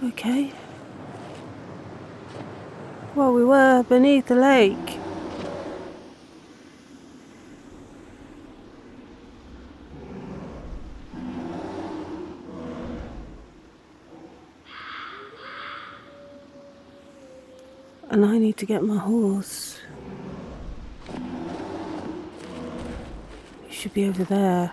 Okay. Well, we were beneath the lake. And I need to get my horse. It should be over there.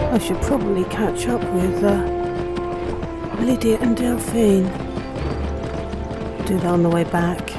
I should probably catch up with Lydia and Delphine. Do that on the way back.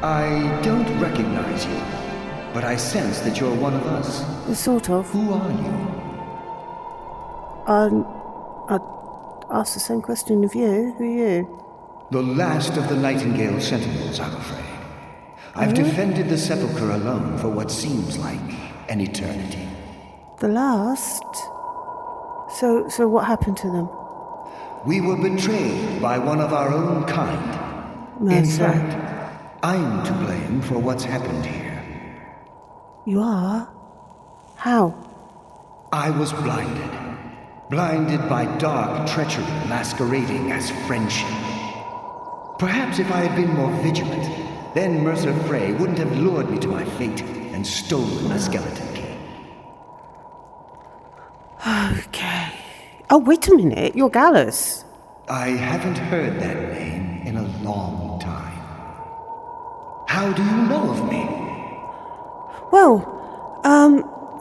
I don't recognize you, but I sense that you're one of us. Sort of. Who are you? I'd ask the same question of you. Who are you? The last of the Nightingale Sentinels, I'm afraid. I've defended the Sepulchre alone for what seems like an eternity. The last? So what happened to them? We were betrayed by one of our own kind. In fact, I'm to blame for what's happened here. You are? How? I was blinded. Blinded by dark treachery masquerading as friendship. Perhaps if I had been more vigilant, then Mercer Frey wouldn't have lured me to my fate and stolen the skeleton key. Okay. Oh, wait a minute. You're Gallus. I haven't heard that name in a long time. How do you know of me? Well,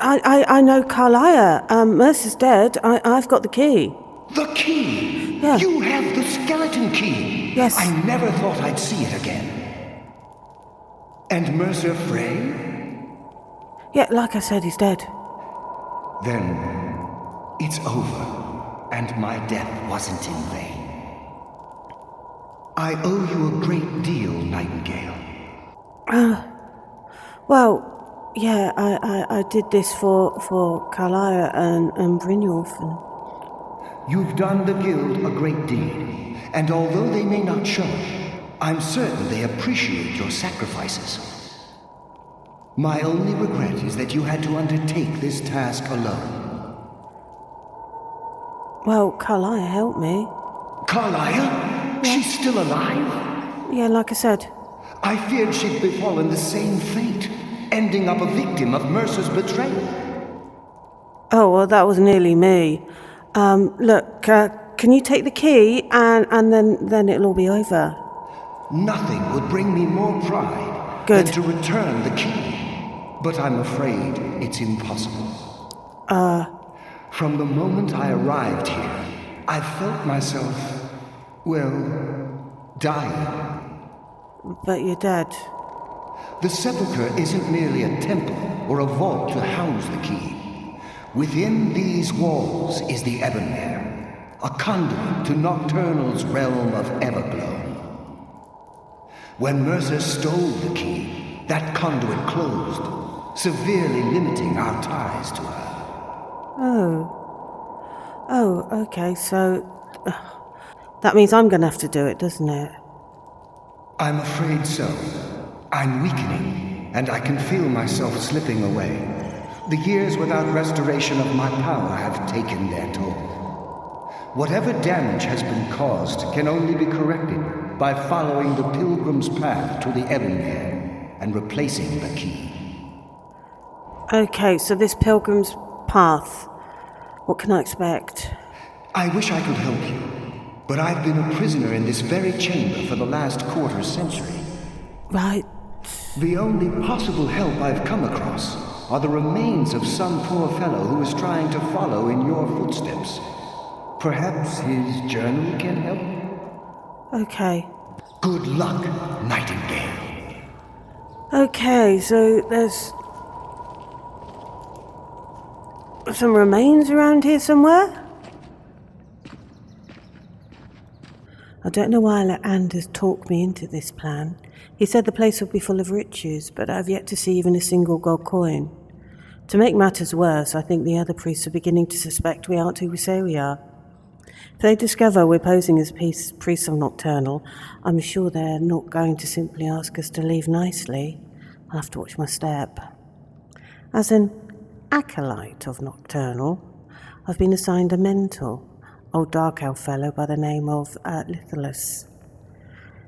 I know Carlia. Mercer's dead. I've got the key. The key? Yeah. You have the skeleton key? Yes. I never thought I'd see it again. And Mercer Frey? Yeah, like I said, he's dead. Then it's over, and my death wasn't in vain. I owe you a great deal, Nightingale. Well, yeah, I did this for Carlia and Brynjolf. You've done the Guild a great deed, and although they may not show it, I'm certain they appreciate your sacrifices. My only regret is that you had to undertake this task alone. Well, Carlia helped me. Carlia? Yeah. She's still alive? Yeah, like I said. I feared she'd befallen the same fate, ending up a victim of Mercer's betrayal. Oh, well, that was nearly me. Look, can you take the key and then it'll all be over? Nothing would bring me more pride than to return the key. But I'm afraid it's impossible. From the moment I arrived here, I felt myself, dying. But you're dead. The Sepulchre isn't merely a temple or a vault to house the key. Within these walls is the Ebonmere, a conduit to Nocturnal's realm of Everglow. When Mercer stole the key, that conduit closed, severely limiting our ties to her. Oh, okay, so that means I'm gonna have to do it, doesn't it? I'm afraid so. I'm weakening, and I can feel myself slipping away. The years without restoration of my power have taken their toll. Whatever damage has been caused can only be corrected by following the Pilgrim's path to the Ebonmere and replacing the key. Okay, so this Pilgrim's path, what can I expect? I wish I could help you, but I've been a prisoner in this very chamber for the last quarter century. Right. The only possible help I've come across are the remains of some poor fellow who is trying to follow in your footsteps. Perhaps his journal can help? Okay. Good luck, Nightingale. Okay, so there's some remains around here somewhere? I don't know why I let Anders talk me into this plan. He said the place would be full of riches, but I've yet to see even a single gold coin. To make matters worse, I think the other priests are beginning to suspect we aren't who we say we are. If they discover we're posing as priests of Nocturnal, I'm sure they're not going to simply ask us to leave nicely. I'll have to watch my step. As an acolyte of Nocturnal, I've been assigned a mentor, old dark elf fellow by the name of Lithelus.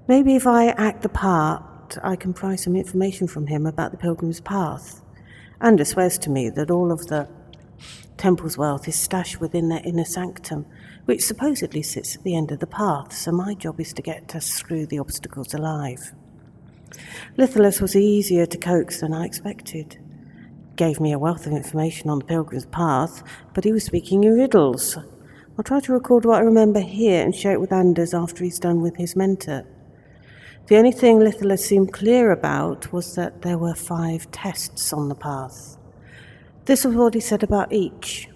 Maybe if I act the part, I can pry some information from him about the Pilgrim's Path. Anders swears to me that all of the temple's wealth is stashed within their inner sanctum, which supposedly sits at the end of the path, so my job is to get us through the obstacles alive. Lithelus was easier to coax than I expected. Gave me a wealth of information on the Pilgrim's Path, but he was speaking in riddles. I'll try to record what I remember here and share it with Anders after he's done with his mentor. The only thing Lithelus seemed clear about was that there were 5 tests on the path. This was what he said about each.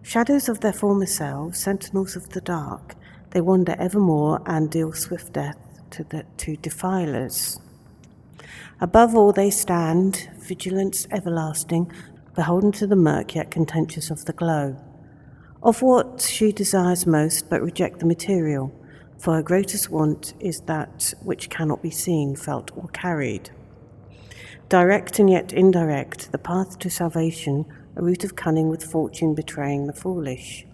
Shadows of their former selves, sentinels of the dark, they wander evermore and deal swift death to defilers. Above all they stand, vigilance everlasting, beholden to the murk yet contentious of the glow. Of what she desires most, but reject the material, for her greatest want is that which cannot be seen, felt, or carried. Direct and yet indirect, the path to salvation, a route of cunning with fortune betraying the foolish.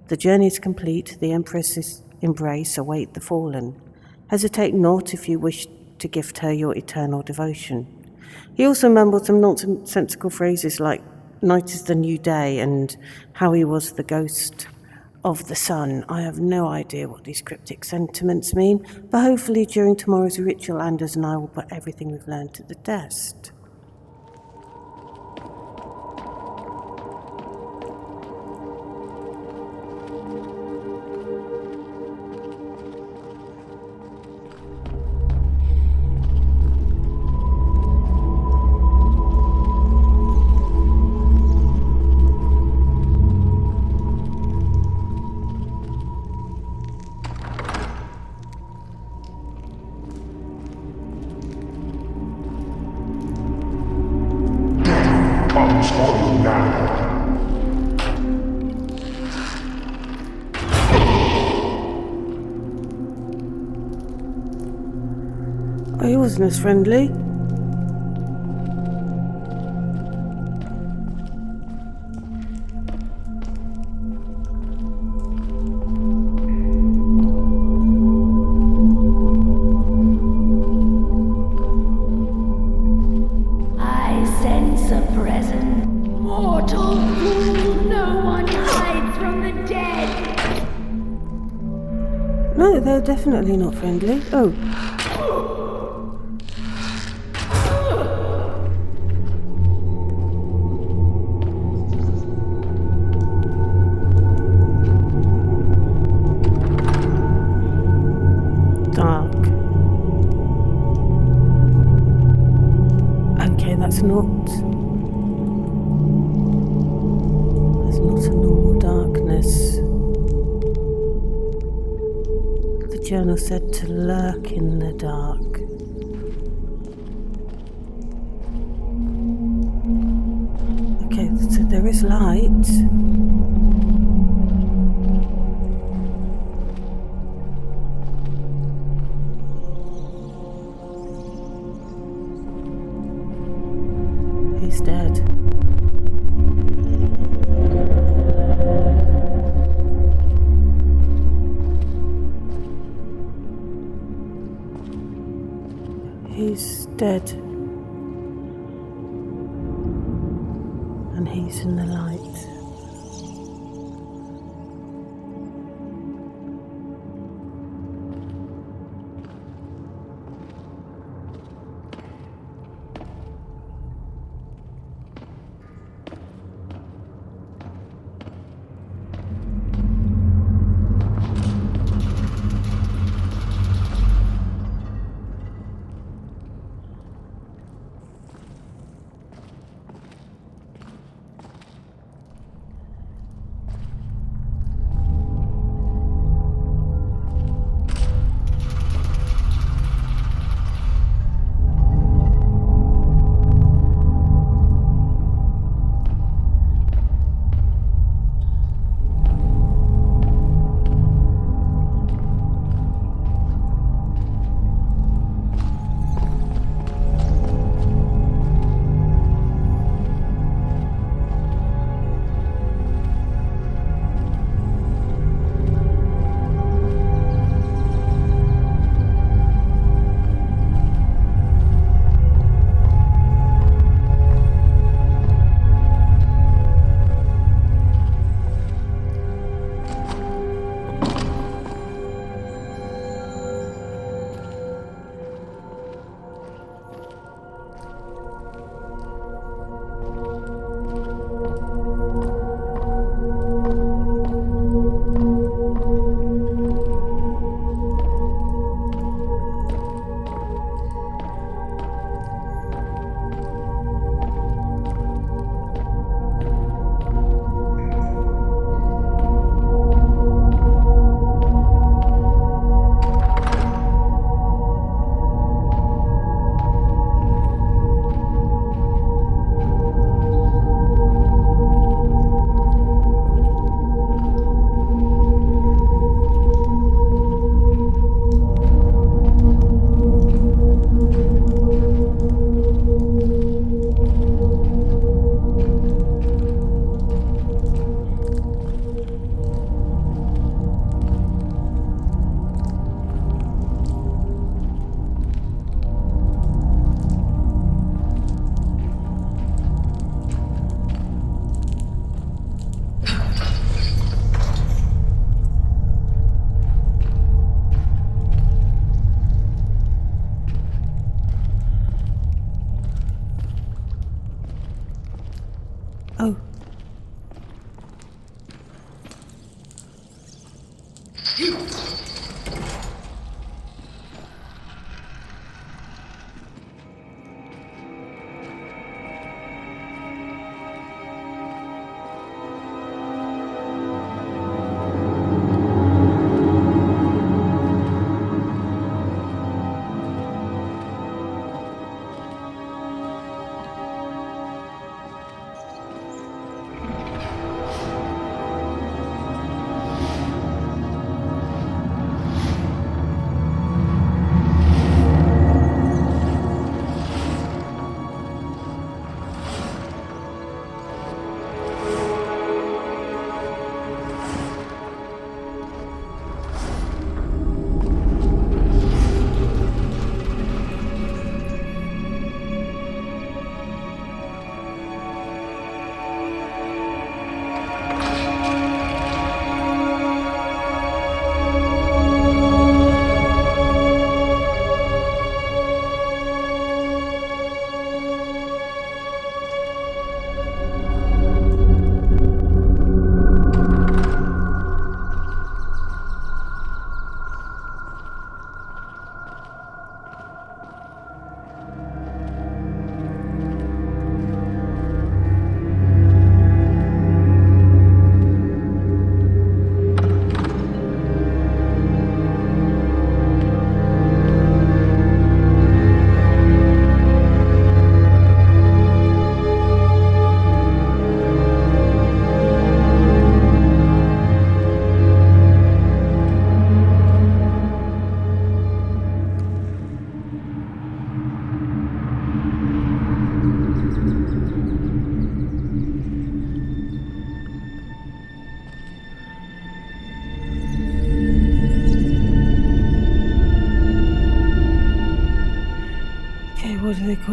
The journey is complete, the Empress's embrace await the fallen. Hesitate not if you wish to gift her your eternal devotion. He also mumbled some nonsensical phrases like, night is the new day, and how he was the ghost of the sun. I have no idea what these cryptic sentiments mean, but hopefully during tomorrow's ritual, Anders and I will put everything we've learned to the test. Comes for you now. Oh, he wasn't as friendly. No, they're definitely not friendly. Oh. Dark. Okay, that's not a normal darkness. The journal said to lurk in the dark. Okay, so there is light. He's dead. Dead. And he's in the light. Oh.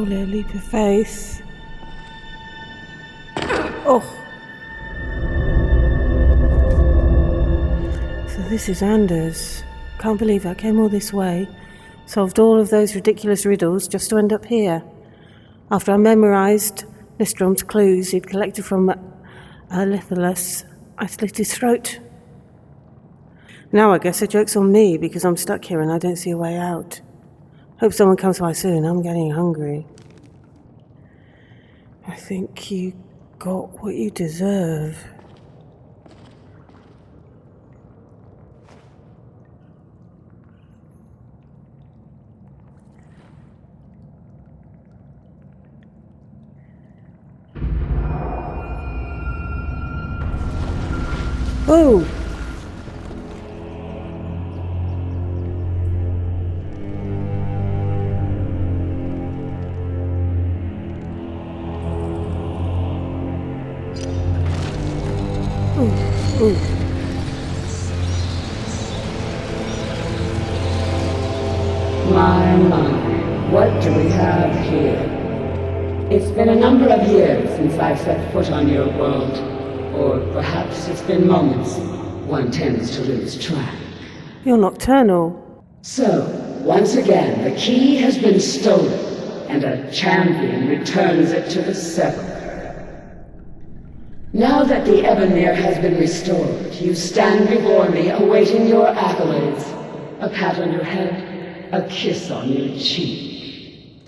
Only a leap of faith. Oh! So this is Anders. Can't believe I came all this way, solved all of those ridiculous riddles just to end up here. After I memorized Nistrom's clues he'd collected from Litholus, I slit his throat. Now I guess the joke's on me because I'm stuck here and I don't see a way out. Hope someone comes by soon, I'm getting hungry. I think you got what you deserve. Oh! Ooh. My, what do we have here? It's been a number of years since I set foot on your world, or perhaps it's been moments. One tends to lose track. You're Nocturnal. So, once again, the key has been stolen, and a champion returns it to the Sepuchre. Now that the Ebonmere has been restored, you stand before me awaiting your accolades. A pat on your head, a kiss on your cheek.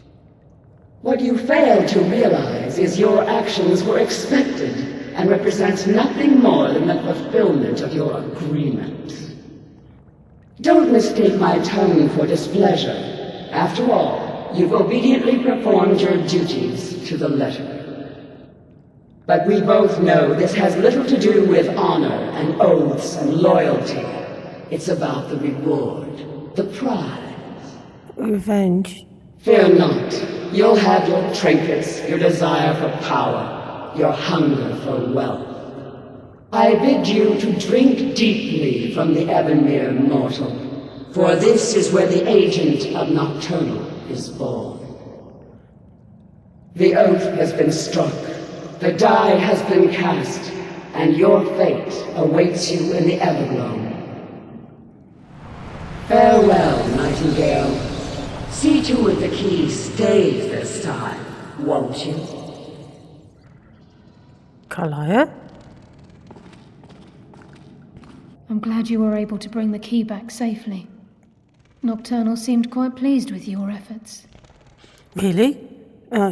What you fail to realize is your actions were expected and represent nothing more than the fulfillment of your agreement. Don't mistake my tone for displeasure. After all, you've obediently performed your duties to the letter. But we both know this has little to do with honor and oaths and loyalty. It's about the reward, the prize. Revenge. Fear not. You'll have your trinkets, your desire for power, your hunger for wealth. I bid you to drink deeply from the Ebonmere mortal, for this is where the agent of Nocturnal is born. The oath has been struck. The die has been cast, and your fate awaits you in the Everglow. Farewell, Nightingale. See to it the key stays this time, won't you? Kalaya? I'm glad you were able to bring the key back safely. Nocturnal seemed quite pleased with your efforts. Really?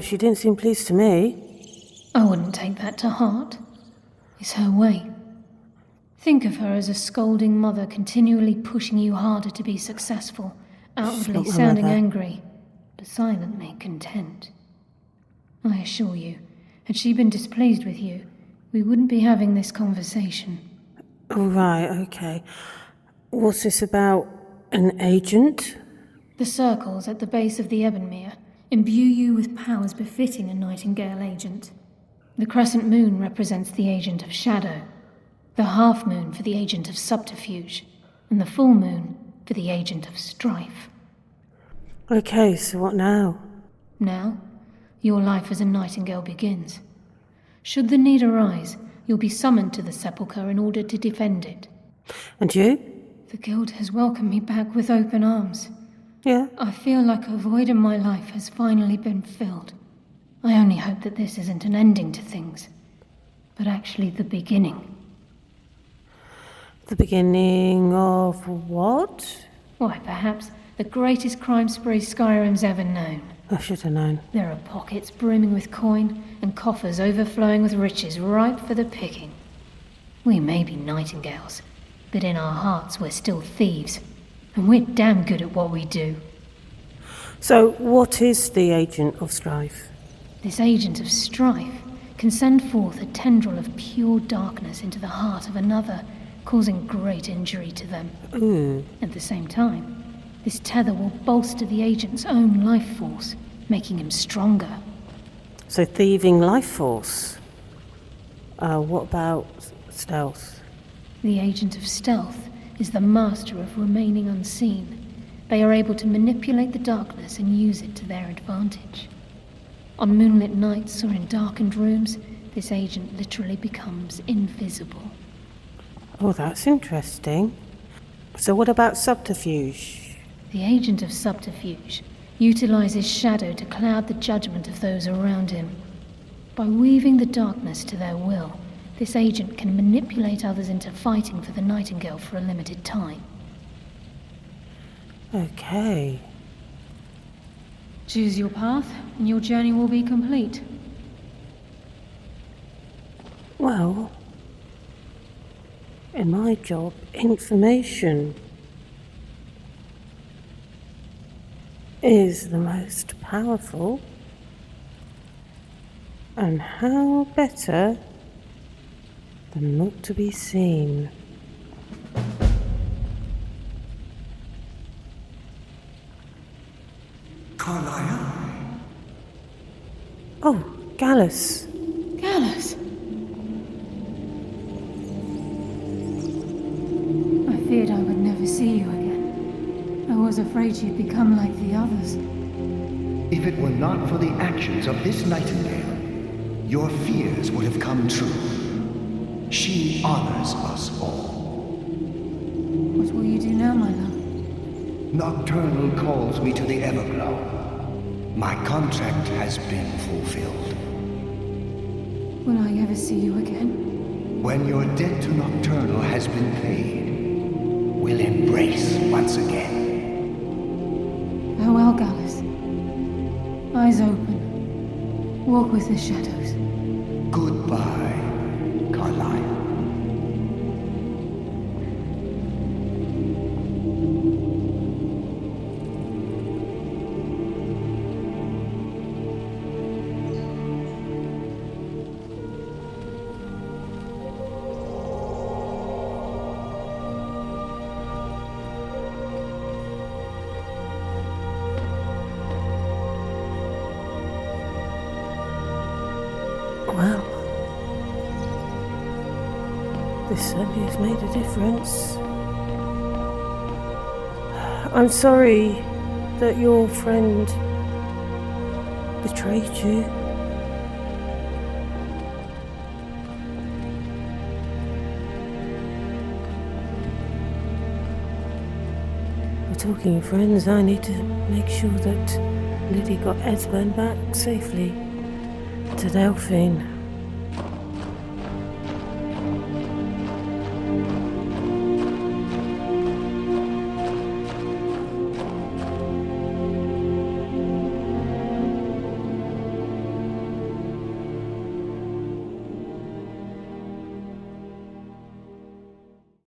She didn't seem pleased to me. I wouldn't take that to heart. It's her way. Think of her as a scolding mother continually pushing you harder to be successful, outwardly sounding angry, but silently content. I assure you, had she been displeased with you, we wouldn't be having this conversation. Oh, right, okay. What's this about? An agent? The circles at the base of the Ebonmere imbue you with powers befitting a Nightingale agent. The crescent moon represents the agent of shadow, the half moon for the agent of subterfuge, and the full moon for the agent of strife. Okay, so what now? Now, your life as a Nightingale begins. Should the need arise, you'll be summoned to the Sepulchre in order to defend it. And you? The Guild has welcomed me back with open arms. Yeah? I feel like a void in my life has finally been filled. I only hope that this isn't an ending to things, but actually the beginning. The beginning of what? Why, perhaps the greatest crime spree Skyrim's ever known. I should have known. There are pockets brimming with coin and coffers overflowing with riches ripe for the picking. We may be Nightingales, but in our hearts we're still thieves, and we're damn good at what we do. So, what is the agent of strife? This agent of strife can send forth a tendril of pure darkness into the heart of another, causing great injury to them. Ooh. At the same time, this tether will bolster the agent's own life force, making him stronger. So, thieving life force. What about stealth? The agent of stealth is the master of remaining unseen. They are able to manipulate the darkness and use it to their advantage. On moonlit nights or in darkened rooms, this agent literally becomes invisible. Oh, that's interesting. So what about subterfuge? The agent of subterfuge utilizes shadow to cloud the judgment of those around him. By weaving the darkness to their will, this agent can manipulate others into fighting for the Nightingale for a limited time. Okay. Choose your path, and your journey will be complete. Well, in my job, information is the most powerful. And how better than not to be seen? Carlisle? Oh, Gallus. Gallus! I feared I would never see you again. I was afraid you'd become like the others. If it were not for the actions of this Nightingale, your fears would have come true. She honors us all. What will you do now, my love? Nocturnal calls me to the Everglow. My contract has been fulfilled. Will I ever see you again? When your debt to Nocturnal has been paid, we'll embrace once again. Farewell, Gallus. Eyes open. Walk with the shadows. Goodbye, Carlisle. Well, this certainly has made a difference. I'm sorry that your friend betrayed you. We're talking of friends. I need to make sure that Liddy got Esbern back safely to Delphine.